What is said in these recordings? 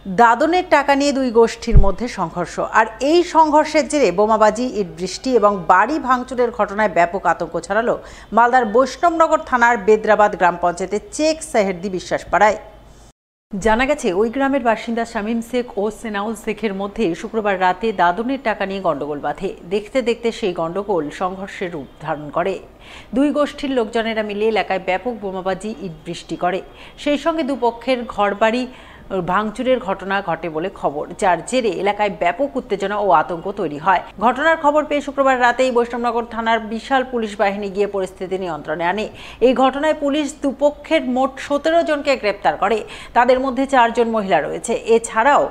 দাদনের টাকা নিয়ে দুই গোষ্ঠীর মধ্যে সংঘর্ষ, আর এই সংঘর্ষের জেরে বোমাবাজি, ইট বৃষ্টি এবং বাড়ি ভাঙচুরের ঘটনায় ব্যাপক আতঙ্ক ছড়ালো মালদার বৈষ্ণবনগর থানার বেদরাবাদ গ্রাম পঞ্চায়েতের চেক সাহেরদি বিশ্বাস পাড়ায়। জানা গেছে, ওই গ্রামের বাসিন্দা শামীম শেখ ও সেনাউল শেখের মধ্যে শুক্রবার রাতে দাদনের টাকা নিয়ে গন্ডগোল বাধে। দেখতে দেখতে সেই গন্ডগোল সংঘর্ষের রূপ ধারণ করে। দুই গোষ্ঠীর লোকজনেরা মিলে এলাকায় ব্যাপক বোমাবাজি, ইট বৃষ্টি করে। সেই সঙ্গে দুপক্ষের ঘরবাড়ি ভাঙচুরের ঘটনা ঘটে বলে খবর, যার জেরে এলাকায় ব্যাপক উত্তেজনা ও আতঙ্ক তৈরি হয়। ঘটনার খবর পেয়ে শুক্রবার রাতেই বৈষ্ণবনগর থানার বিশাল পুলিশ বাহিনী গিয়ে পরিস্থিতি নিয়ন্ত্রণে আনে। এই ঘটনায় পুলিশ দুপক্ষের মোট 17 জনকে গ্রেপ্তার করে। তাদের মধ্যে 4 জন মহিলা রয়েছে। এছাড়াও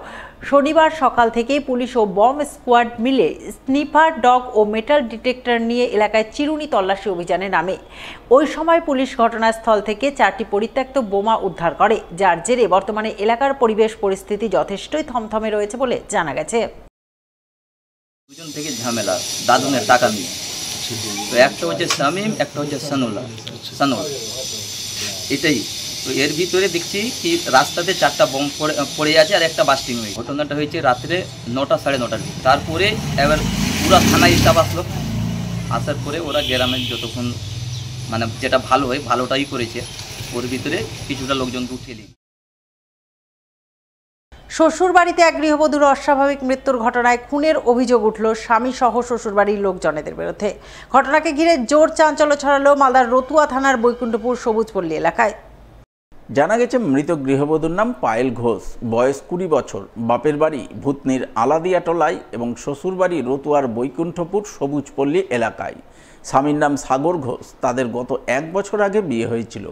শনিবার সকাল থেকেই পুলিশ ও বম স্কোয়াড মিলে স্নিপার ডগ ও মেটাল ডিটেক্টর নিয়ে এলাকায় চিরুনি তল্লাশি অভিযানে নামে। ওই সময় পুলিশ ঘটনাস্থল থেকে 4টি পরিত্যক্ত বোমা উদ্ধার করে, যার জেরে বর্তমানে এলাকার পরিবেশ পরিস্থিতি যথেষ্টই থমথমে রয়েছে বলে জানা গেছে। দুজন থেকে ঝামেলা দাদনের টাকা নিয়ে, তো একটা হচ্ছে শামীম, একটা হচ্ছে সানুল। এটাই তো এর ভিতরে দেখছি কি রাস্তাতে 4টা বোম পড়ে আছে আর একটা বাস্টিং হয়ে। ঘটনাটা হয়েছে রাত্রে 9টা সাড়ে 9টার দিকে। তারপরে এবার পুরো থানায় স্টাফ আসলো। আসার পরে ওরা গ্রামের যতক্ষণ মানে যেটা ভালো হয় ভালোটাই করেছে। ওর ভিতরে কিছুটা লোকজনকে উঠিয়ে দিই। শ্বশুরবাড়িতে এক গৃহবধূর অস্বাভাবিক মৃত্যুর ঘটনায় খুনের অভিযোগ উঠল স্বামী সহ শ্বশুরবাড়ির লোকজনেদের বিরুদ্ধে। ঘটনাকে ঘিরে জোর চাঞ্চল্য ছড়ালো মালদার রতুয়া থানার বৈকুণ্ঠপুর সবুজপল্লী এলাকায়। জানা গেছে, মৃত গৃহবধূর নাম পায়েল ঘোষ, বয়স 20 বছর, বাপের বাড়ি ভূতনির আলাদিয়াটলায় এবং শ্বশুরবাড়ি রতুয়ার বৈকুণ্ঠপুর সবুজপল্লী এলাকায়। স্বামীর নাম সাগর ঘোষ। তাদের গত 1 বছর আগে বিয়ে হয়েছিল।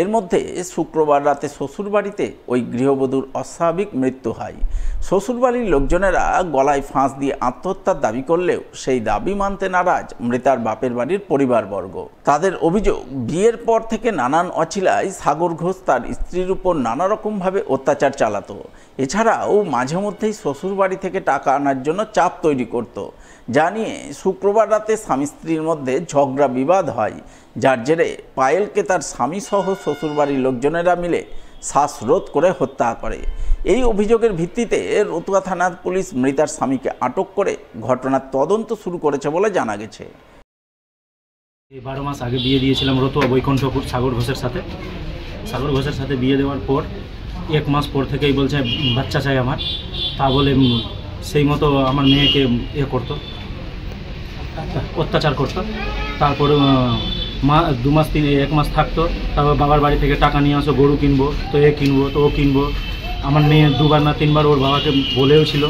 এর মধ্যে শুক্রবার রাতে শ্বশুরবাড়িতে ওই গৃহবধূর অস্বাভাবিক মৃত্যু হয়। শ্বশুরবাড়ির লোকজনেরা গলায় ফাঁস দিয়ে আত্মহত্যার দাবি করলেও সেই দাবি মানতে নারাজ মৃতার বাপের বাড়ির পরিবারবর্গ। তাদের অভিযোগ, বিয়ের পর থেকে নানান অছিলায় সাগর ঘোষ তার স্ত্রীর উপর নানা রকমভাবে অত্যাচার চালাতো। এছাড়াও মাঝে মধ্যেই শ্বশুরবাড়ি থেকে টাকা আনার জন্য চাপ তৈরি করত। যা নিয়ে শুক্রবার রাতে স্বামী স্ত্রীর মধ্যে ঝগড়া বিবাদ হয়, যার জেরে পায়েলকে তার স্বামী সহ শ্বশুরবাড়ির লোকজনেরা মিলে শ্বাসরোধ করে হত্যা করে। এই অভিযোগের ভিত্তিতে রতুয়া থানার পুলিশ মৃতার স্বামীকে আটক করে ঘটনার তদন্ত শুরু করেছে বলে জানা গেছে। 12 মাস আগে বিয়ে দিয়েছিলাম রতুয়া বৈকুণ্ঠপুর সাগর ঘোষের সাথে। সাগর ঘোষের সাথে বিয়ে দেওয়ার পর 1 মাস পর থেকেই বলছে বাচ্চা চাই আমার। তা বলে সেই মতো আমার মেয়েকে করতো, অত্যাচার করতো। তারপরে 2 মাস 1 মাস থাকতো। তারপর বাবার বাড়ি থেকে টাকা নিয়ে আসো, গরু কিনবো, তো কিনবো, তো কিনবো। আমার মেয়ে 2বার না 3বার ওর বাবাকে বলেও ছিল।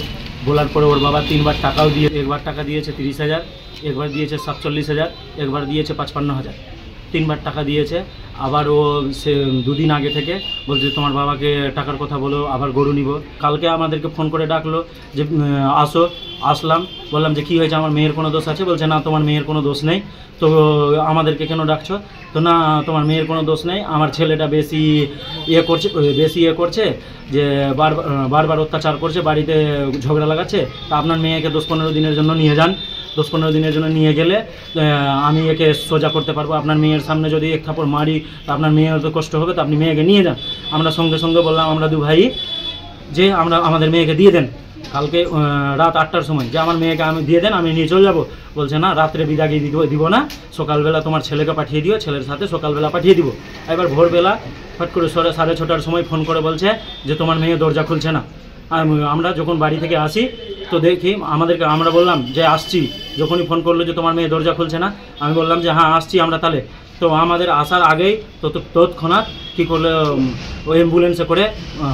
বলার পরে ওর বাবা 3বার টাকাও দিয়ে, একবার টাকা দিয়েছে 30,000, একবার দিয়েছে 47,000, একবার দিয়েছে 55,000। 3বার টাকা দিয়েছে। আবার ও সে 2 দিন আগে থেকে বলছে তোমার বাবাকে টাকার কথা বলো, আবার গরু নিব। কালকে আমাদেরকে ফোন করে ডাকলো যে আসো। আসলাম, বললাম যে কী হয়েছে, আমার মেয়ের কোনো দোষ আছে? বলছে না, তোমার মেয়ের কোনো দোষ নেই। তো আমাদেরকে কেন ডাকছো? তো না, তোমার মেয়ের কোনো দোষ নেই, আমার ছেলেটা বেশি করছে যে বারবার অত্যাচার করছে, বাড়িতে ঝগড়া লাগাচ্ছে। তা আপনার মেয়েকে 10-15 দিনের জন্য নিয়ে যান। 10-15 দিনের জন্য নিয়ে গেলে আমি একে সোজা করতে পারবো। আপনার মেয়ের সামনে যদি 1 থাপড় মারি তা আপনার মেয়ের তো কষ্ট হবে, তো আপনি মেয়েকে নিয়ে যান। আমরা সঙ্গে সঙ্গে বললাম, আমরা 2 ভাই, যে আমাদের মেয়েকে দিয়ে দেন। কালকে রাত 8টার সময় যে আমার মেয়েকে আমি দিয়ে দেন, আমি নিয়ে চলে যাবো। বলছে না, রাত্রে বিদাগি দিব না, সকালবেলা তোমার ছেলেকে পাঠিয়ে দিও, ছেলের সাথে সকালবেলা পাঠিয়ে দিব। এবার ভোরবেলা ফট করে 6:30টার সময় ফোন করে বলছে যে তোমার মেয়ে দরজা খুলছে না। আমরা যখন বাড়ি থেকে আসি তো দেখি আমরা বললাম যে আসছি। যখনই ফোন করলো যে তোমার মেয়ে দরজা খুলছে না, আমি বললাম যে হ্যাঁ আসছি আমরা। তাহলে তো আমাদের আসার আগেই তৎক্ষণাৎ কী করলে ওই অ্যাম্বুলেন্সে করে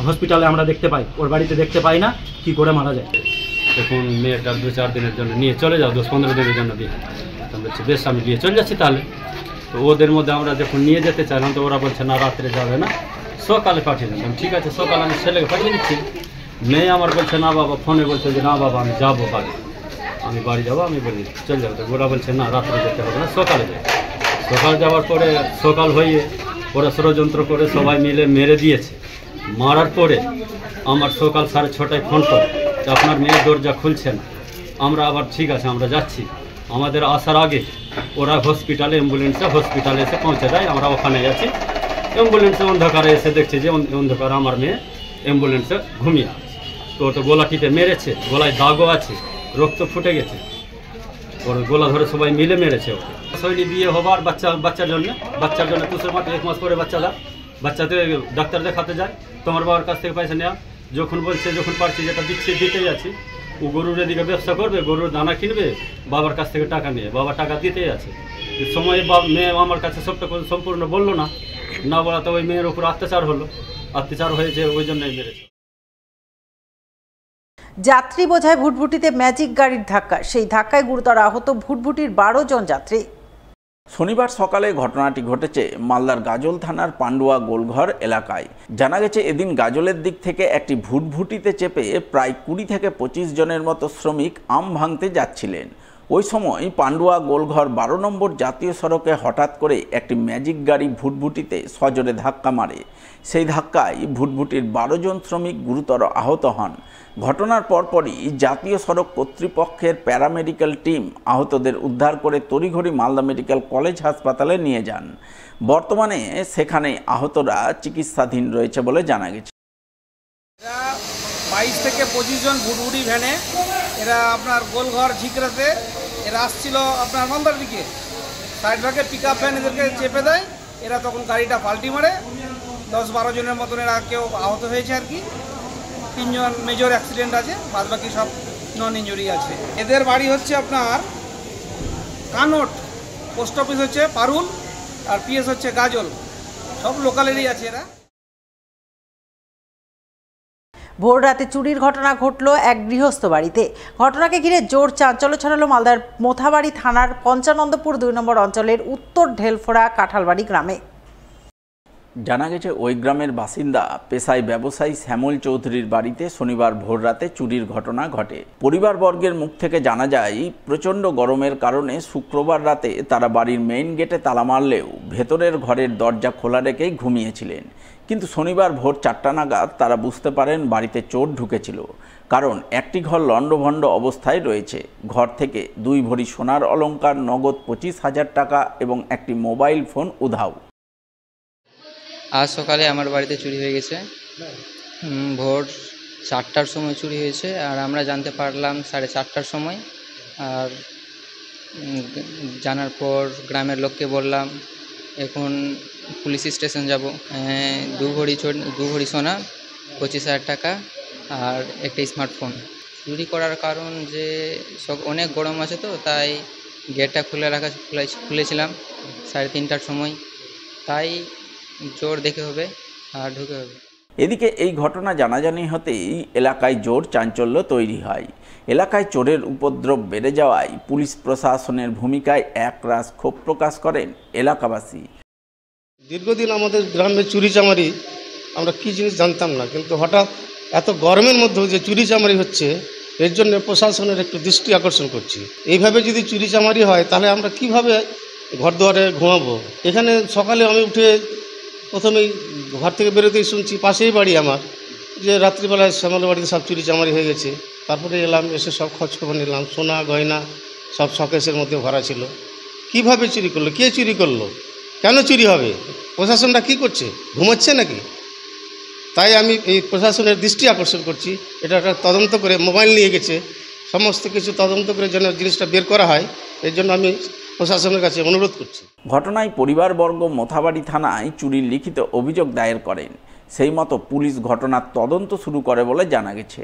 হসপিটালে আমরা দেখতে পাই, ওর বাড়িতে দেখতে পাই না কি করে মারা যায়। এখন মেয়েটা 2-4 দিনের জন্য নিয়ে চলে যাও, 10-15 দিনের জন্য দিয়ে। তো বলছে বেশ, আমি নিয়ে চলে যাচ্ছি। তাহলে তো ওদের মধ্যে আমরা যখন নিয়ে যেতে চাইলাম তো ওরা বলছে না, রাত্রে যাবে না, সকালে পাঠিয়ে দিলাম। ঠিক আছে, সকালে আমি ছেলেকে পাঠিয়ে দিচ্ছি। মেয়ে আমার বলছে না বাবা, ফোনে বলছে যে না বাবা আমি যাবো বাড়ি, আমি বাড়ি যাবো। আমি বলি চলে যাবো। তো ওরা বলছে না, রাত্রে যেতে হবে না, সকালে যাবে। সকাল যাওয়ার পরে সকাল হয়ে ওরা ষড়যন্ত্র করে সবাই মিলে মেরে দিয়েছে। মারার পরে আমার সকাল 6:30টায় ফোন করে যে আপনার মেয়ের দরজা খুলছে না। আমরা আবার ঠিক আছে আমরা যাচ্ছি। আমাদের আসার আগে ওরা হসপিটালে এসে পৌঁছে দেয়। আমরা ওখানে যাচ্ছি। অ্যাম্বুলেন্সে অন্ধকারে এসে দেখছি যে অন্ধকারে আমার মেয়ে অ্যাম্বুলেন্সে ঘুমিয়ে আছে। তো ওর তো গলা টিপে মেরেছে, গলায় দাগও আছে, রক্ত ফুটে গেছে, ওর গলা ধরে সবাই মিলে মেরেছে ওকে। শৈলী বিয়ে হবার বাচ্চার জন্য তুষের মাত্র 1 মাস পরে বাচ্চাতে ডাক্তার দেখাতে যায়, তোমার বাবার কাছ থেকে পয়সা নেওয়া, যখন বলছে যখন পারছি যেটা দিতেই আছি, ও গরুর এদিকে ব্যবসা করবে, গরুর দানা কিনবে, বাবার কাছ থেকে টাকা নিয়ে, বাবা টাকা দিতেই আছে। সময় মেয়ে আমার কাছে সবটা সম্পূর্ণ বললো না বলাতে ওই মেয়ের উপর অত্যাচার হয়েছে, ওই জন্যই মেরেছে। যাত্রী বোঝায় ভুটভুটিতে ম্যাজিক গাড়ির ধাক্কা, সেই ধাক্কায় গুরুতর আহত ভুটভুটির 12 জন যাত্রী। শনিবার সকালে ঘটনাটি ঘটেছে মালদার গাজল থানার পান্ডুয়া গোলঘর এলাকায়। জানা গেছে এদিন গাজলের দিক থেকে একটি ভুটভুটিতে চেপে প্রায় 20 থেকে 25 জনের মতো শ্রমিক আম ভাঙতে যাচ্ছিলেন। ওই সময় পান্ডুয়া গোলঘর 12 নম্বর জাতীয় সড়কে হঠাৎ করে একটি ম্যাজিক গাড়ি ভুটভুটিতে সজোরে ধাক্কা মারে। সেই ধাক্কায় ভুটভুটির 12 জন শ্রমিক গুরুতর আহত হন। ঘটনার পরপরই জাতীয় সড়ক কর্তৃপক্ষের প্যারামেডিক্যাল টিম আহতদের উদ্ধার করে তড়িঘড়ি মালদা মেডিকেল কলেজ হাসপাতালে নিয়ে যান। বর্তমানে সেখানে আহতরা চিকিৎসাধীন রয়েছে বলে জানা গেছে। 22 থেকে 25 জন ভুটভুটি ভ্যানে, এরা আপনার গোলঘর ঝিকরাতে এরা আসছিল আপনার মালদার দিকে, সাইড ভাগে পিক আপ ভ্যান এদেরকে চেপে দেয়, এরা তখন গাড়িটা পাল্টি মারে। 10-12 জনের মতন এরা কেউ আহত হয়েছে আর কি, 3 জন মেজর অ্যাক্সিডেন্ট আছে, বাদ বাকি সব নন ইঞ্জুরি আছে। এদের বাড়ি হচ্ছে আপনার কানট, পোস্ট অফিস হচ্ছে পারুল, আর পিএস হচ্ছে গাজল, সব লোকালেরই আছে এরা। ভোর রাতে চুরির ঘটনা ঘটল এক গৃহস্থ বাড়িতে। ঘটনাকে ঘিরে জোর চাঞ্চল্য ছড়ালো মালদার মোথাবাড়ি থানার পঞ্চানন্দপুর 2 নম্বর অঞ্চলের উত্তর ঢেলফোড়া কাঁঠালবাড়ি গ্রামে। জানা গেছে ওই গ্রামের বাসিন্দা পেশায় ব্যবসায়ী শ্যামল চৌধুরীর বাড়িতে শনিবার ভোররাতে চুরির ঘটনা ঘটে। পরিবারবর্গের মুখ থেকে জানা যায় প্রচণ্ড গরমের কারণে শুক্রবার রাতে তারা বাড়ির মেইন গেটে তালা মারলেও ভেতরের ঘরের দরজা খোলা রেখেই ঘুমিয়েছিলেন। কিন্তু শনিবার ভোর 4টা নাগাদ তারা বুঝতে পারেন বাড়িতে চোর ঢুকেছিল, কারণ একটি ঘর লণ্ডভণ্ড অবস্থায় রয়েছে। ঘর থেকে 2 ভরি সোনার অলংকার, নগদ 25,000 টাকা এবং একটি মোবাইল ফোন উধাও। আজ সকালে আমার বাড়িতে চুরি হয়ে গেছে। ভোর 4টার সময় চুরি হয়েছে, আর আমরা জানতে পারলাম 4:30টার সময়। আর জানার পর গ্রামের লোককে বললাম, এখন পুলিশ স্টেশন যাব। 2 ভরি সোনা, 25,000 টাকা আর একটা স্মার্টফোন। চুরি করার কারণ যে অনেক গরম আছে, তো তাই গেটটা খুলেছিলাম 3:30টার সময়, তাই জোর দেখে হবে আর ঢুকে হবে। এদিকে এই ঘটনা জানাজানি হতেই এলাকায় জোর চাঞ্চল্য তৈরি হয়। এলাকায় চোরের উপদ্রব বেড়ে যাওয়ায় পুলিশ প্রশাসনের ভূমিকায় একরাশ ক্ষোভ প্রকাশ করেন এলাকাবাসী। দীর্ঘদিন আমাদের গ্রামে চুরিচামারি আমরা কী জিনিস জানতাম না, কিন্তু হঠাৎ এত গরমের মধ্যেও যে চুরিচামারি হচ্ছে, এর জন্য প্রশাসনের একটু দৃষ্টি আকর্ষণ করছি। এইভাবে যদি চুরিচামারি হয় তাহলে আমরা কিভাবে ঘর দুয়ারে ঘুমাবো। এখানে সকালে আমি উঠে প্রথমেই ঘর থেকে বেরোতেই শুনছি পাশেই বাড়ি আমার, যে রাত্রিবেলায় শ্যামলের বাড়িতে সব চুরিচামারি হয়ে গেছে। তারপরে এলাম, এসে সব খোঁজখবর নিলাম, সোনা গয়না সব শকেসের মধ্যে ভরা ছিল। কিভাবে চুরি করলো, কে চুরি করলো, কেন চুরি হবে, প্রশাসনটা কি করছে, ঘুমাচ্ছে নাকি? তাই আমি এই প্রশাসনের দৃষ্টি আকর্ষণ করছি, এটা একটা তদন্ত করে, মোবাইল নিয়ে গেছে, সমস্ত কিছু তদন্ত করে যেন জিনিসটা বের করা হয়, এর জন্য আমি প্রশাসনের কাছে অনুরোধ করছি। ঘটনায় পরিবারবর্গ মোথাবাড়ি থানায় চুরির লিখিত অভিযোগ দায়ের করেন। সেই মতো পুলিশ ঘটনার তদন্ত শুরু করে বলে জানা গেছে।